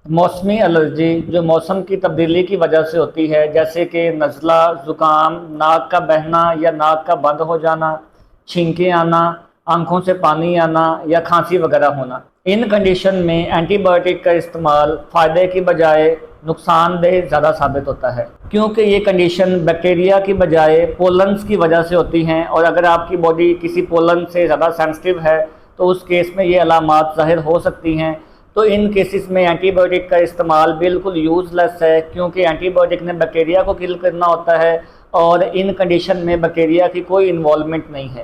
मौसमी एलर्जी जो मौसम की तब्दीली की वजह से होती है, जैसे कि नज़ला, ज़ुकाम, नाक का बहना या नाक का बंद हो जाना, छींकें आना, आंखों से पानी आना या खांसी वगैरह होना। इन कंडीशन में एंटीबायोटिक का इस्तेमाल फ़ायदे की बजाय नुकसानदेह ज़्यादा साबित होता है, क्योंकि ये कंडीशन बैक्टीरिया की बजाय पोलन्स की वजह से होती हैं, और अगर आपकी बॉडी किसी पोलन से ज़्यादा सेंसिटिव है तो उस केस में ये अलामात ज़ाहिर हो सकती हैं। तो इन केसेस में एंटीबायोटिक का इस्तेमाल बिल्कुल यूज़लेस है, क्योंकि एंटीबायोटिक ने बैक्टीरिया को किल करना होता है और इन कंडीशन में बैक्टीरिया की कोई इन्वॉल्वमेंट नहीं है।